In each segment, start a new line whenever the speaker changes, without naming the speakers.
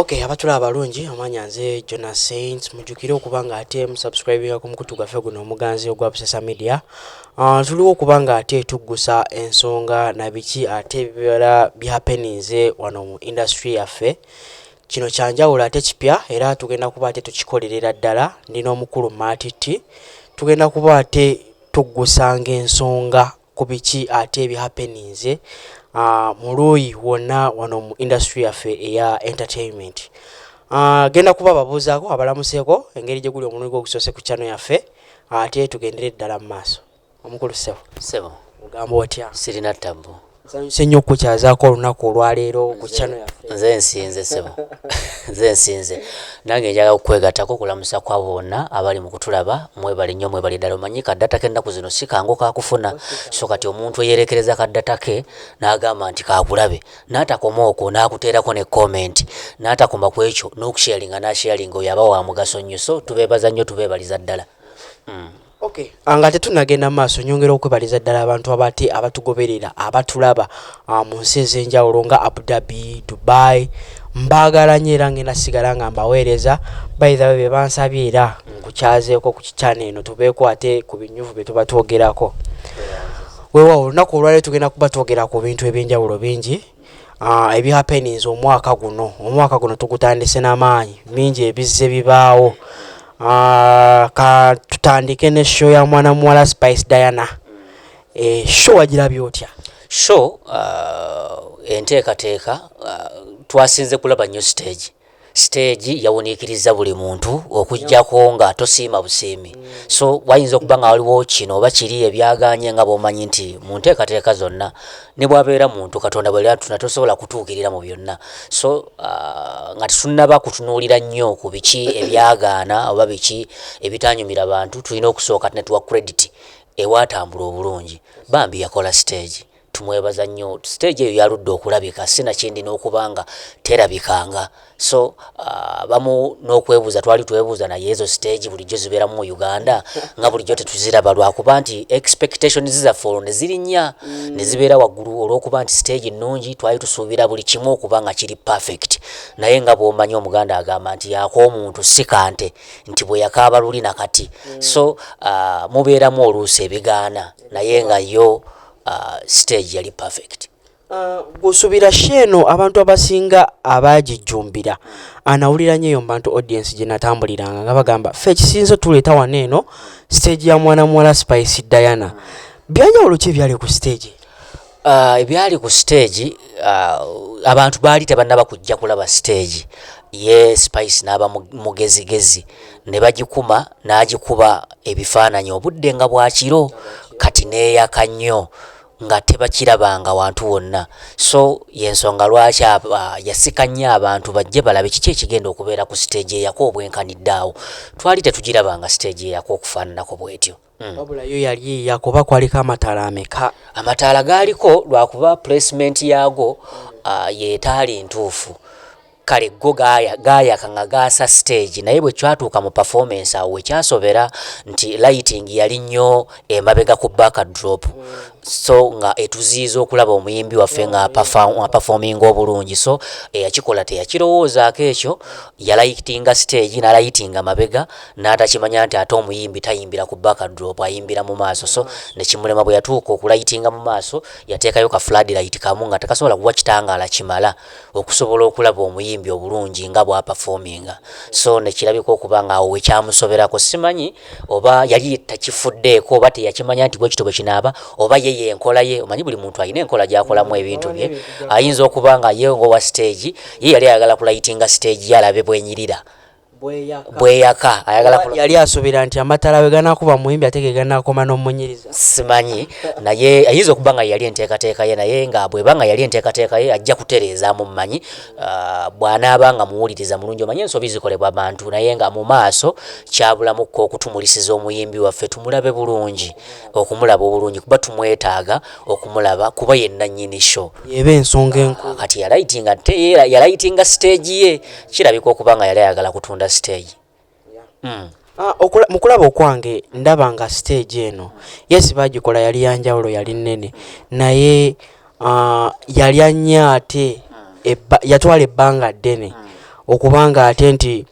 Okay, abatula abalungi amanya nze Jonas Saints mujukire okubanga ate subscribing ku mukutu gaffe guno omuganzi ogwa Busesa Media. Tuliwo okubanga ate tuggusa ensonga na biki ate bibala bya happenings wano mu industry yaffe. Kino kyanjawulo ate kipya era tugenda kuba ate tukikolerera ddala ndina omukulu Matiti. Tugenda kuba ate tuggusanga ensonga ku biki ate bya happenings muluyi wonna wano mu industry yaffe eya entertainment. Genda kuba babuuzaako abalamuseeko engeri gye guli omulundi gw'ogusoose ku channel yaffe ate tugendere ddala mu maaso. Omukulu Sebo ogamba otya?
Sirina ttabbu.
Nsanyuse nnyo okukyazaako olunaku olwaleero ku channel yaffe.
Nze nsinze Sebo. Nze nsinze. Nange njagala okwegattako kulamusa kwa bonna abali mu kutulaba mwebale nnyo mwebale ddala omanyi kaddata k'ennaku zino si kangu kakufuna so kati omuntu eyerekereza kaddata ke n'agamba nti kakulabe n'atakoma okwo n'akuteerako ne comment n'atakoma ku ekyo n'okusharinga n'asharinga oyo aba wa mugaso nnyo so tubeebaza nnyo tubeebaliza ddala.
Okay, anga tetunagenda maaso nyongera okwebaliza ddala abantu abate abatugoberera abatulaba mu nsi ez'enjawulo nga Abu Dhabi, Dubai. Mbagala nnyo era ngenda sigala nga mbaweereza by the way be bansabye era nkukyazeeko ku channel eno tubeeko ate ku binyuvu bye tuba twogerako. Weewaawo olunaku olwaleero tugenda kuba twogera ku bintu eby'enjawulo bingi ebi happenings omwaka guno tugutandise n'amaanyi bingi ebizze bibaawo. Ka tutandike ne show ya mwana muwala Spice Diana. Show wagirabye otya?
Show enteekateeka twasinze kulaba nnyo stage yawuniikiriza buli muntu okujjako nga tosiima busiimi. So wayinza okuba nga waliwo kino oba kiri ebyaganye nga bw'omanyi nti mu nteekateeka zonna ne bwabeera muntu Katonda bwe yatuna tosobola kutuukirira mu byonna. So nga tetunnaba kutunuulira nnyo ku biki ebyagaana oba biki ebitanyumira bantu tulina okusooka ne tuwa credit ewaatambula obulungi. Bambi yakola stage. Tumwebaza nnyo stage eyo yaludde okulabika sina kindi n'okubanga terabikanga. So bamu n'okwebuuza twali twebuuza naye ezo stage bulijjo zibeera mu Uganda nga bulijjo tetuziraba lwakuba nti expectations zaffe olwo ne zirinnya ne zibeera waggulu olw'okuba nti stage nnungi twali tusuubira buli kimu okuba nga kiri perfect. Naye nga bw'omanyi Omuganda agamba nti yak'omuntu si kante nti bwe yakaaba luli nakati. So mubeeramu oluusi ebigaana naye nga yo stage yali perfect.
Gusubira sheno abantu abasinga abagijjumbira anawulira nnyo mu bantu audience gye natambuliranga nga bagamba ffe kisinze tuleeta wano eno stage ya mwana muwala Spice Diana. Byanjawulo ki ebyali ku stage?
Ebyali ku stage abantu baali tebannaba kujja kulaba stage ye Spice n'aba mugezigezi ne bagikuma n'agikuba ebifaananyi obudde nga bwa kiro kati neeyaka nnyo nga tebakirabanga wantu wonna. So yensonga lwaki yasika nnyo abantu bajje balabe kiki ekigenda okubeera ku stage eyako obwenkaniddaawo. Twali tetugirabanga stage eyako okufaananako bwetyo.
Wabula yo yali yakuba kwaliko amataala ameka?
Amataala gaaliko lwakuba placement yaago yeetaali ntuufu. Kale go gaayaka nga gaasa stage naye bwe kyatuuka mu performance awo ekyasobera nti lighting yali nnyo emabega ku backdrop. So nga etuziiza okulaba omuyimbi waffe nga performing obulungi. So eyakikola teyakirowoozaako ekyo yalightinga stage n'alightinga mabega n'atakimanya nti ate omuyimbi tayimbira ku backdrop ayimbira mu maaso. So ne kimulema bwe yatuuka okulightinga mu maaso yateekayo ka floodlight kamu nga takasobola kuwa kitangaala kimala okusobola okulaba omuyimbi obulungi nga bwa performinga. So ne kirabika okuba nga awo ekyamusoberako simanyi oba yali takifuddeeko oba teyakimanya nti bwe kito bwe kinaaba oba ye enkola ye. Omanyi buli muntu alina enkola gy'akolamu ebintu bye. Ayinza okuba nga ye ngowa stage ye yali ayagala kulightinga stage yalabe bwenyirira bweyaka
yali asuubira nti amataala we ganaakuba muyimbi ate ge ganaakoma n'omunyiriza.
Simanyi naye ayinza okuba nga yali enteekateeka ye naye nga bweba nga yali enteekateeka ye ajja kutereezaamu mmanyi bw'anaaba nga muwuliriza mulungi. Omanyi ensobi zikolebwa abantu naye nga mu maaso kyabulamukko okutumulisiza omuyimbi waffe tumulabe bulungi okumulaba obulungi kuba tumwetaaga okumulaba kuba yenna nnyini show
eba ensonga enkulu.
Kati yalightinga stage ye kirabika okuba nga yali ayagala kutunda stage.
Mukulaba okwange ndaba nga stage eno yes bagikola yali yanjawulo yali nnene naye yali anya ate yatwala ebbanga ddene okubanga ate nti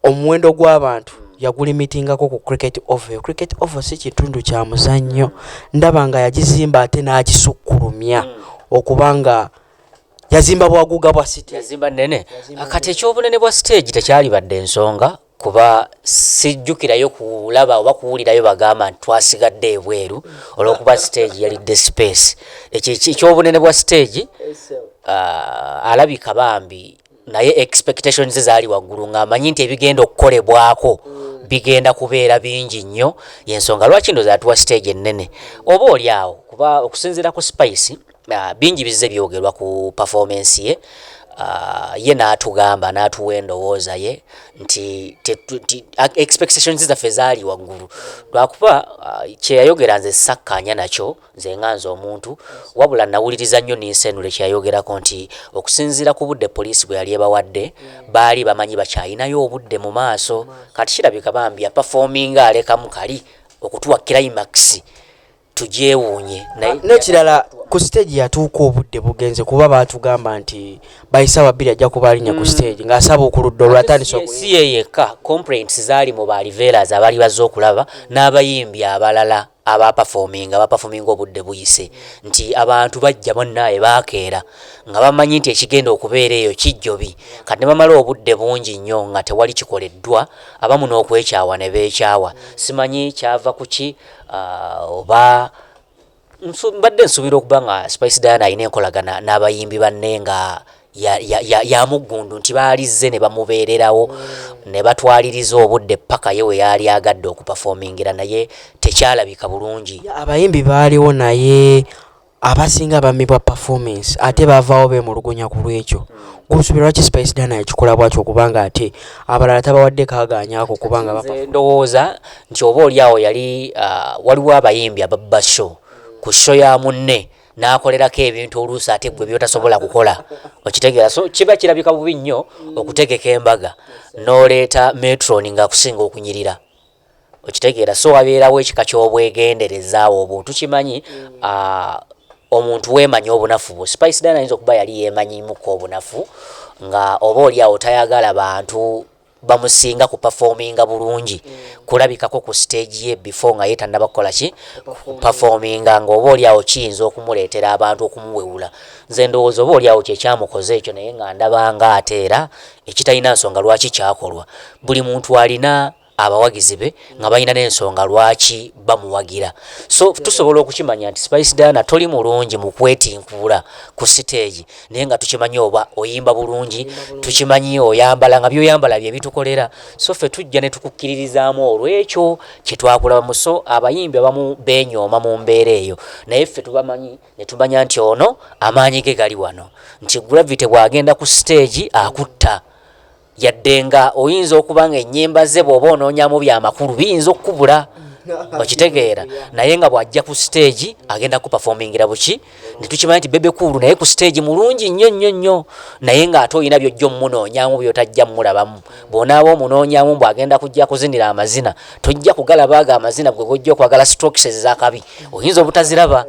omuwendo gw'abantu yagulimitingako ku cricket oval. Cricket oval si kitundu kya muzannyo, ndaba nga yagizimba ate n'agisukkulumya okubanga yazimba bwaguga bwa stage.
Yazimba nene. Kati ekyobunene bwa stage tekyali badde ensonga kuba sijjukirayo kulaba oba kuwulirayo bagamba nti twasigadde ebweru olw'okuba stage yalidde space. Ekyobunene bwa stage alabika bambi naye expectations zaali waggulu ng'amanyi nti ebigenda okukolebwako bigenda kubeera bingi nnyo, yensonga lwaki ndo zaatuwa stage ennene. Oba oli awo kuba okusinziira ku Spice bingi bizze byogerwa ku performance ye. Ye n'atugamba n'atuwa endowooza ye nti expectations zaffe zaali waggulu lwakuba kyeyayogera nze sakkaanya nakyo nze nga nze omuntu, wabula nawuliriza nnyo n'insenule kyeyayogerako nti okusinziira ku budde poliisi bwe yali ebawadde baali bamanyi bakyalinayo obudde mu maaso. Kati kirabika bambi yapafominga alekamu kali okutuwa climax tugyewuunye.
N'ekirala ku stage yatuuka obudde bugenze kuba baatugamba nti bayisawa bbiri ajja kuba alinya ku stage ng'asaba okuludda olwatandisa
si ye yekka, complaints zaali mu baliveras abaali bazze okulaba n'abayimbi abalala abapafominga obudde buyise nti abantu bajja bonnaaye baakeera nga bamanyi nti ekigenda okubeera eyo kijjobi. Kati ne bamala obudde bungi nnyo nga tewali kikoleddwa, abamu n'okwekyawa ne beekyawa. Simanyi kyava ku ki oba mbadde nsuubira okuba nga Spice Diana alina enkolagana n'abayimbi banne nga yamuggundu nti baalizze ne bamubeererawo ne batwaliriza obudde paka ye we yaali agadde okupafomingira, naye tekyalabika bulungi.
Abayimbi baaliwo naye abasinga bamibwa performance ate baavaawo beemulugunya ku lwekyo. Gusuubira lwaki Spice Diana yakikola bwatyo okubanga ate abalala tabawadde kaagaanyaako kubanga
ndowooza nti oba oli awo yali waliwo abayimbi ababba show ku show ya munne n'akolerako ebintu oluusi ate gwe byotasobola kukola, okitegeera. So kiba kirabika bubi nnyo okutegeka embaga n'oleeta metron ng'akusinga okunyirira, okitegeera. So wabeerawo ekika ky'obwegenderezaawo obuntu kimanyi omuntu weemanyi obunafu bwo. Spice Diana ayinza okuba yali yeemanyimuko obunafu nga oba oli awo tayagala bantu bamusinga ku performinga bulungi, kulabikako ku stage ye before nga yetannaba kukola ki performinga, nga oba oli awo kiyinza okumuleetera abantu okumuwewula. Nze ndowooza oba oli awo kyekyamukoze ekyo, naye nga ndabanga ate era ekitalina nsonga lwaki kyakolwa. Buli muntu alina abawagizi be nga balina n'ensonga lwaki bamuwagira. So tusobola okukimanya nti Spice Diana toli mulungi mu kwetinkuula ku stage, naye nga tukimanyi oba oyimba bulungi, tukimanyi oyambala nga byoyambala bye bitukolera. So ffe tujja ne tukukkiririzaamu olw'ekyo kye twakulaba mu. So abayimbi abamu beenyooma mu mbeera eyo, naye ffe tubamanyi ne tumanya nti ono amaanyi ge gali wano, nti Gravity bw'agenda ku stage akutta. Yadde nga oyinza okuba nga ennyimba ze bw'oba onoonyamu byamakulu biyinza okukubula, okitegeera, naye nga bw'ajja ku stage agenda kupafomingira buki. Ne tukimanyi nti Bebe Cool naye ku stage mulungi nnyo nnyo nnyo, naye ng'ate olina by'ojja omunoonyamu byotajja mulabamu. Bw'onaaba omunoonyamu bw'agenda kujja kuzinira amazina tojja kugalaba ago amazina gwe gojja okwagala strokes ez'akabi, oyinza obutaziraba.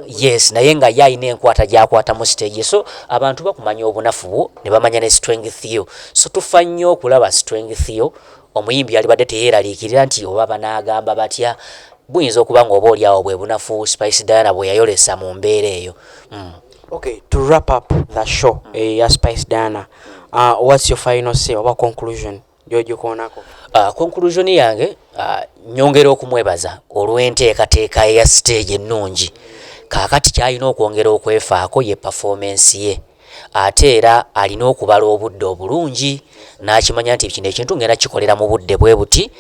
Yes, naye nga ye alina enkwata gy'akwata mu stage. So abantu bakumanya obunafu bwo ne bamanya ne strength yo. So tufa nnyo okulaba strength yo. Omuyimbi yalibadde teyeeraliikirira nti oba banaagamba batya. Buyinza okuba nga oba oli awo bwe bunafu Spice Diana bwe yayolesa mu mbeera eyo.
Okay, to wrap up the show ya Spice Diana, what's your final say oba conclusion gy'ogikoonako?
Conclusion yange nyongera okumwebaza olw'enteekateeka eya stage ennungi. Kaakati kyalina okwongera okwefaako ye performance ye, ate era alina okubala obudde obulungi n'akimanya nti kino ekintu ngenda kikolera mu budde bwe buti,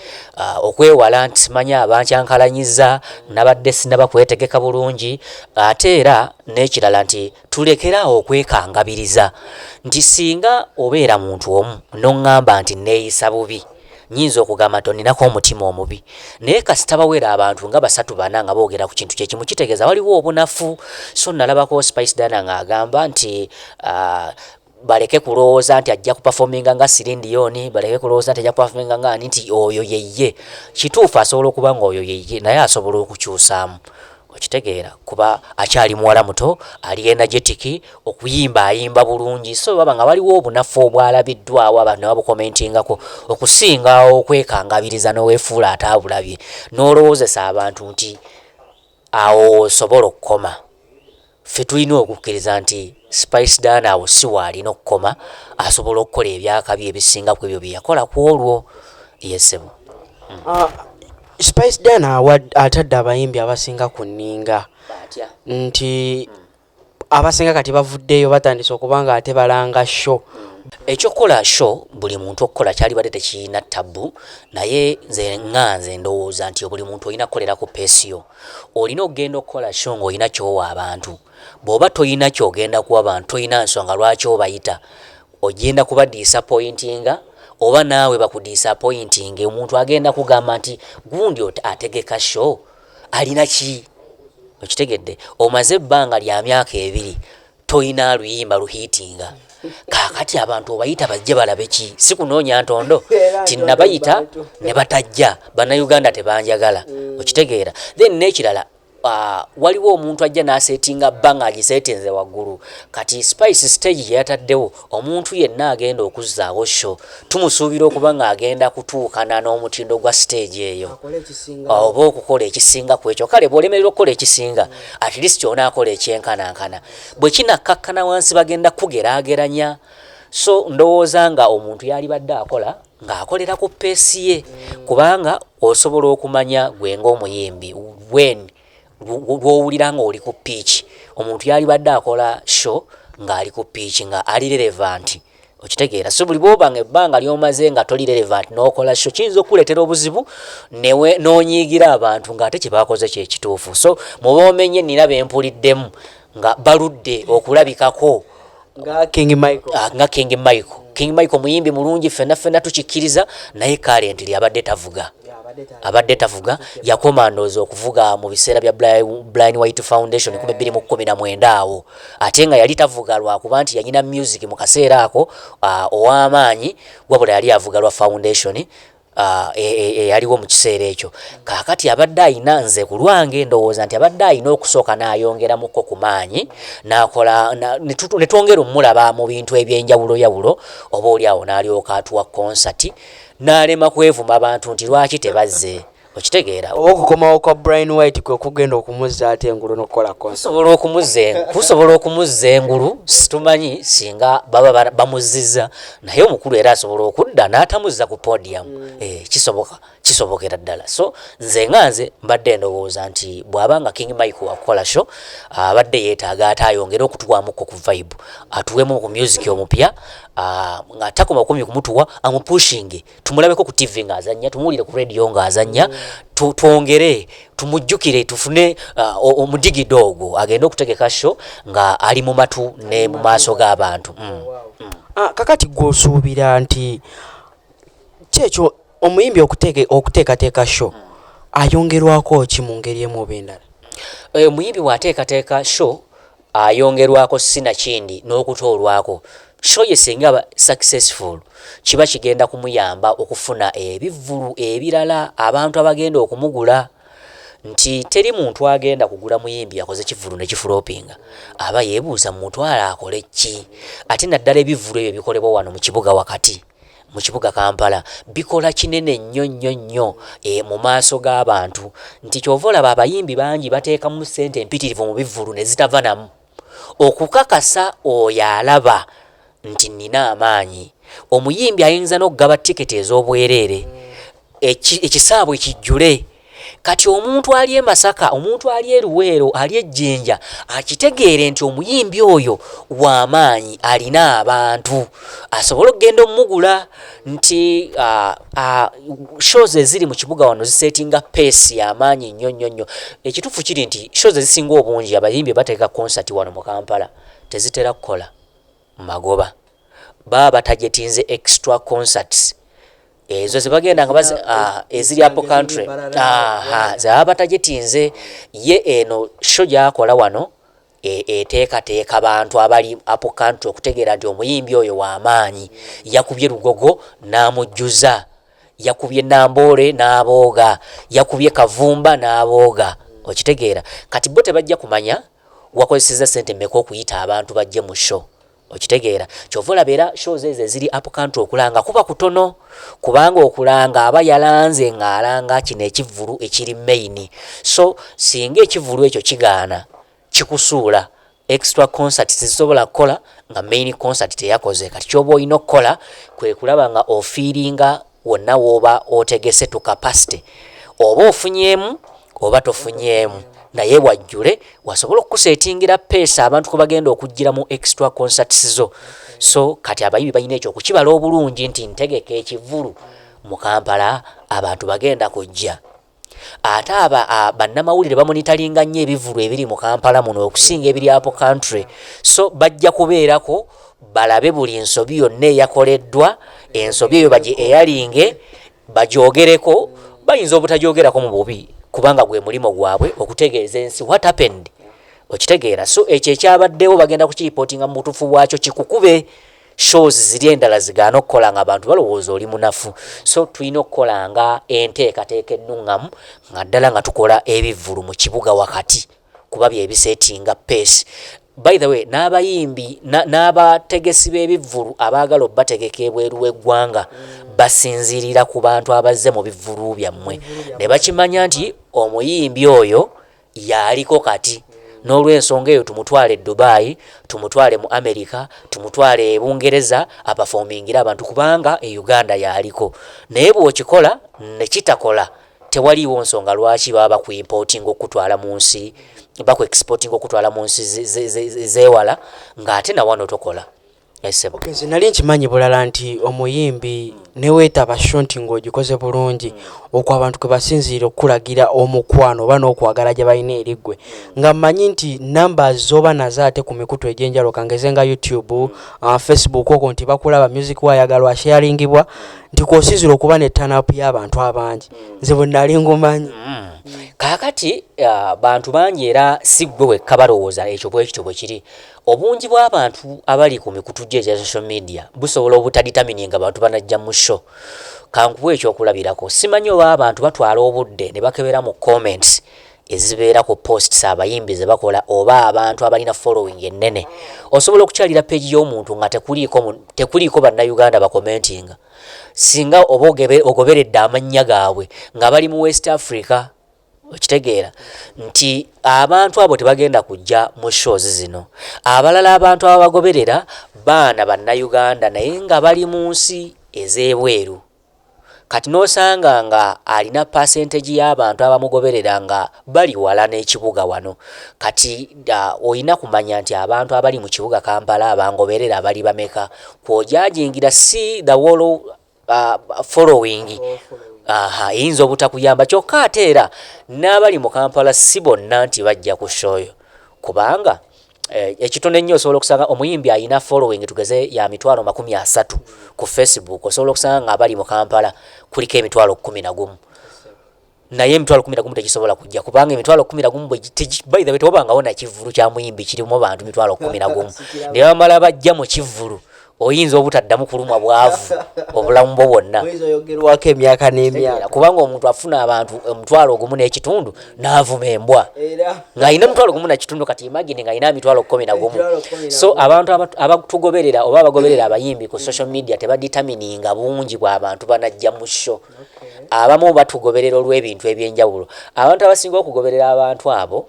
okwewala nti simanya abankyankalanyiza nabadde sinaba kwetegeka bulungi. Ate era n'ekirala nti tulekeraawo okwekangabiriza nti singa obeera muntu omu n'oŋŋamba nti neeyisa bubi, nyinza okugamba nti oninako omutima omubi, naye kasita bawera abantu nga 3-4 nga boogera ku kintu kyekimu kitegeeza waliwo obunafu. So nalabako Spice Diana ng'agamba nti baleke kulowooza nti ajja kupafominga nga Celine Dion, baleke kulowooza nti ajja kupafominga nga ani, nti oyo yeye. Kituufu asobola okuba nga oyo yeye, naye asobola okukyusaamu. okitegeera kuba akyali muwala muto ali energetic okuyimba ayimba bulungi so baba nga waliwo obunafu obwalabiddwawo abantu ne babukomentingako okusinga okwekangabiriza n'oweefuula ate abulabye n'olowoozesa abantu nti awo osobola okukoma ffe tulina okukkiriza nti Spice Dana awo si waalina okukoma asobola okukola ebyakabi ebisinga ku ebyo bye yakola ku olwo yesebo.
Spice Dana atadde abayimbi abasinga ku nninga nti abasinga kati bavuddeyo batandise okubanga ate balanga show.
Ekyokukola show buli muntu okukola kyalibadde tekirina tabu naye nze ndowooza nti buli muntu olina kukolera ku peesiyo. Olina okugenda okukola show ng'olina kyowa abantu. Bw'oba toyina kyogenda kuwa abantu toyina nsonga lwaki obayita. Ogenda kuba disappointinga oba naawe bakudisappointinga omuntu agenda kugamba nti gundi ategeka show alina ki. Okitegedde omaze ebbanga lya myaka 2 toyina luyimba luhiitinga. Kaakati abantu obayita bajje balabe ki si kunoonya ntondo tinnabayita ne batajja bannayuganda tebanjagala. Okitegeera then n'ekirala waliwo omuntu ajja n'asetinga bbanga agiseetinze waggulu kati Spice stage gye yataddewo omuntu yenna agenda okuzzaawo show tumusuubira okuba ng'agenda kutuukana n'omutindo gwa stage eyo oba okukola ekisinga ku ekyo kale bw'olemerera okukola ekisinga at least onaakola ekyenkanankana bwe kinakkakkana wansi bagenda kugeraageranya so ndowooza nga omuntu yalibadde akola ng'akolera ku peesi ye kubanga osobola okumanya gwe ng'omuyimbi lw'owulira ng'oli ku pitch omuntu yalibadde akola show ng'ali ku pitch nga ali relevant. Okitegeera so buli bw'obanga ebbanga ly'omaze nga toli relevant n'okola show kiyinza okuleetera obuzibu n'onyiigira abantu ng'ate kye baakoze kyekituufu. So muba omenye nina bempuliddemu nga baludde okulabikako
nga King
Michael muyimbi mulungi ffenna tukikkiriza naye currently abadde tavuga yakomandooza okuvuga mu biseera bya Blind White Foundation 2019 awo ate nga yali tavuga lwakuba nti yanyina music mu kaseera ako ow'amaanyi wabula yali avuga lwa foundation yaliwo mu kiseera ekyo. Kaakati abadde ayina nze ku lwange ndowooza nti abadde ayina okusooka n'ayongeramuko ku maanyi n'akola ne twongera omulaba mu bintu eby'enjawulo oba oli awo n'alyoka atuwa konsati n'alema kwevuma abantu nti lwaki tebazze. Okitegeera
oba okukomawo kwa Brian White kwe kugenda okumuzza ate engulu n'okukola
kusobola okumuzza engulu situmanyi singa baba bamuzizza naye omukulu era asobola okudda n'atamuzza ku podium. Kisobokera ddala. So nze mbadde ndowooza nti bw'abanga King Michael wakukola show abadde yeetaaga ate ayongere okutuwamuko ku vibe atuwemu ku music omupya nga takoma 10 kumutuwa amupushinge tumulabeko ku TV ng'azannya tumuwulire ku radio ng'azannya twongere tumujjukire tufune omudigidogo agenda okutegeka show nga ali mu matu ne mu maaso g'abantu.
Kakati gw'osuubira nti kyekyo omuyimbi okuteekateeka show ayongerwako ki mu ngeri emu oba endala?
Omuyimbi bw'ateekateeka show ayongerwako sinakindi n'okutoolwako show ye singa aba successful kiba kigenda kumuyamba okufuna ebivvulu ebirala abantu abagenda okumugula nti teri muntu agenda kugula muyimbi akoze kivvulu ne kifulopinga aba yeebuuza mutwala akole ki ate naddala ebivvulu ebyo bikolebwa wano mu kibuga wakati mu kibuga Kampala bikola kinene nnyo mu maaso g'abantu nti kyova olaba abayimbi bangi bateekamu ssente empitirivu mu bivvulu ne zitava namu okukakasa oyo alaba nti nina amaanyi. Omuyimbi ayinza n'okugaba tiketi ez'obwereere ekisaabwe kijjule kati omuntu ali e Masaka omuntu ali e Luweero ali e Jjinja akitegeere nti omuyimbi oyo w'amaanyi alina abantu asobola okugenda omugula nti shows eziri mu kibuga wano zisetinga pace y'amaanyi nnyo. Ekituufu kiri nti shows ezisinga obungi abayimbi bateeka concert wano mu Kampala tezitera kukola magoba baba batajetinze extra concerts ezo zibagenda nga eziri apo country zaba batajetinze ye eno show yakola wano eteekateeka abantu abali apo country okutegeera nti omuyimbi oyo w'amaanyi yakubye Lugogo n'amujjuza yakubye Nambole n'abooga yakubye Kavumba n'abooga okitegeera kati bo tebajja kumanya wakozeseza sente mmeka okuyita abantu bajje mu show okitegeera kyova olaba era shows ezo eziri up country okulanga kuba kutono kubanga okulanga aba yalanze ng'alanga kino ekivvulu ekiri main so singa ekivvulu ekyo kigaana kikusuula extra concert tezisobola kukola nga main concert teyakoze kati kyoba olina okukola kwe kulaba nga ofiiringa wonna wooba otegese to capacity oba ofunyeemu oba tofunyeemu naye wajjule wasobola okusetingira peesa abantu kwe bagenda okujjira mu extra concerts zo so kati abayimbi balina ekyo okukibala obulungi nti ntegeka ekivvulu mu Kampala abantu bagenda kujja ate bannamawulire bamonitalinga nnyo ebivvulu ebiri mu Kampala muno okusinga ebiri apo country so bajja kubeerako balabe buli ensobi yonna eyakoleddwa ensobi eyo baje eyalinge bagyogereko bayinza obutajyogerako mu bubi kubanga gwe mulimo gwabwe okutegeeza ensi what happened okitegeera so ekyo ekyabaddewo bagenda kukiripotinga mu butuufu bwakyo kikukube shows ziri endala zigaana okukola nga abantu balowooza oli munafu so tulina okukola nga enteekateeka ennuŋŋamu nga ddala nga tukola ebivvulu mu kibuga wakati kuba byebisetinga pace by the way n'abayimbi n'abategesi b'ebivvulu abaagala obbategeka ebweru w'eggwanga basinziirira ku bantu abazze mu bivvulu byammwe ne bakimanya nti omuyimbi oyo yaliko kati n'olw'ensonga eyo tumutwale Dubai tumutwale mu America tumutwale e Bungereza apafomingira abantu kubanga e Uganda yaliko naye bw'okikola ne kitakola tewaliiwo nsonga lwaki baba kuimporting okutwala mu nsi baku exporting okutwala mu nsi zeewala ng'ate na wano tokola
okay, nali nkimanyi bulala nti omuyimbi neweetaba shonti ng'ogikoze bulungi okwo abantu kwe basinziira okulagira omukwano oba n'okwagala gye balina eriggwe nga mmanyi nti namba zoba nazo ate ku mikutu egy'enjalo kangeze nga YouTube Facebook okwo nti bakulaba music wayagalwa sharingibwa nti kwosinziira okuba ne turn up y'abantu abangi nze bwe nali ngumanyi
kaakati bantu bangi era si ggwe wekka balowooza ekyo bwekityo bwe kiri obungi bw'abantu abali ku mikutu gye ekya social media busobola obutaditamininga abantu banajja mu show kankuwa ekyokulabirako simanyi oba abantu batwala obudde ne bakebera mu comments ezibeera ku posts abayimbi ze bakola oba abantu abalina following ennene osobola okukyalira page y'omuntu nga tekuliiko bannayuganda bakomentinga singa oba ogoberedde amannya gaabwe nga bali mu West Africa okitegeera nti abantu abo tebagenda kujja mu shows zino abalala abantu ababagoberera baana bannayuganda naye nga bali mu nsi ez'ebweru kati n'osanga nga alina percentage y'abantu abamugoberera nga bali wala n'ekibuga wano kati olina kumanya nti abantu abali mu kibuga Kampala abangoberera bali bameka kwojajingira si the whole following eyinza obutakuyamba kyokka ate era n'abali mu Kampala si bonna nti bajja ku shoyo kubanga ekitono ennyo osobola okusanga omuyimbi alina following tugeze ya 30,000 ku Facebook osobola okusanga nga abali mu Kampala kuliko 11,000 naye 11,000 tekisobola kujja kubanga 11,000 by the way tobanga na kivvulu kya muyimbi kirimu abantu 11,000 ne bamala bajja mu kivvulu oyinza obutaddamu kulumwa bwavu obulamu bwo bwonna
oyogerwako emyaka n'emyaka
kubanga omuntu afuna abantu 1,500 n'avuma embwa ng'alina 1,500 kati imagine ng'alina 11,000 so abantu abatugoberera oba abagoberera abayimbi ku social media tebaditamininga bungi bw'abantu banajja mu show abamu batugoberera olw'ebintu eby'enjawulo abantu abasinga okugoberera abantu abo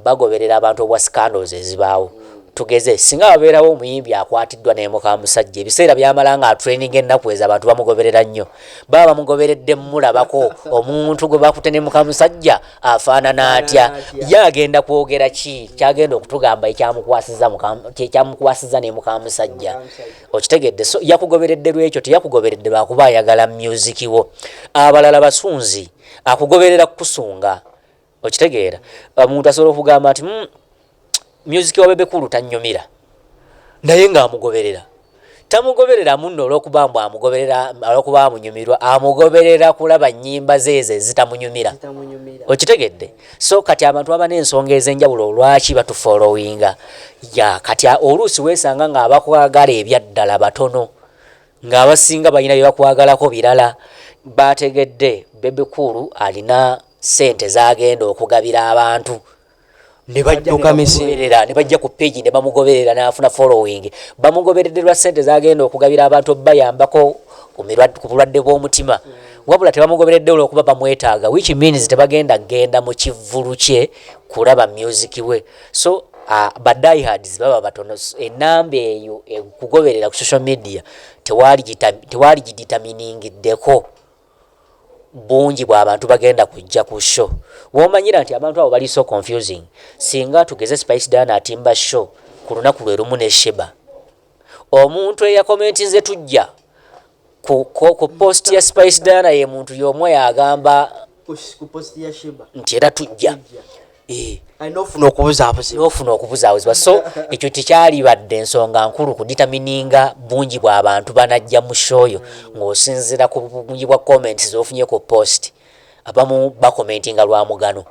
bagoberera abantu obwa scandals ezibaawo tugeze singa babeerawo omuyimbi akwatiddwa n'emuka musajja ebiseera byamala nga training ennaku ezo abantu bamugoberera nnyo baba bamugoberedde mulabako omuntu gwe bakute n'emuka musajja afaanana atya yagenda kwogera ki kyagenda okutugamba ekyamukwasiza n'emuka musajja okitegedde so yakugoberedde lwekyo teyakugoberedde lwakuba ayagala music wo abalala basunzi akugoberera kukusunga okitegeera omuntu asobola okugamba nti music wa Bebe Cool tanyumira naye nga amugoberera tamugoberera munno olw'okuba mbu amugoberera olw'okuba amunyumirwa amugoberera kulaba nnyimba zeeze zitamunyumira okitegedde so kati abantu abana ensonga ez'enjawulo olwaki batufollowinga kati oluusi weesanga nga abakwagala ebyaddala batono ng'abasinga balina bye bakwagalako birala bategedde Bebe Cool alina sente zagenda okugabira abantu
ne badduka
misinera ne bajja ku page ne bamugoberera n'afuna following bamugobererwa sente zagenda okugabira abantu bayambako ku bulwadde bw'omutima wabula tebamugoberedde olwokuba bamwetaaga which means tebagenda genda mu kivvulu kye kulaba music we so badiehards baba batono enamba eyo kugoberera ku social media tewali gideterminingiddeko bungi bw'abantu bagenda kujja ku show womanyira nti abantu abo bali so confusing singa tugeze Spice Dana atimba show ku lunaku lwe lumu ne Sheba omuntu eyakomentinze tujja ku post ya Spice Dana ye muntu y'omwe yagamba
ku post ya Sheba
nti era tujja
ofuna
okubuzaabuzibwa so ekyo tekyali badde ensonga nkulu kuditamininga bungi bw'abantu banajja mu shoyo ng'osinzira ku bungi bwa comments z'ofunye ku post abamu bakomentinga lwa mugano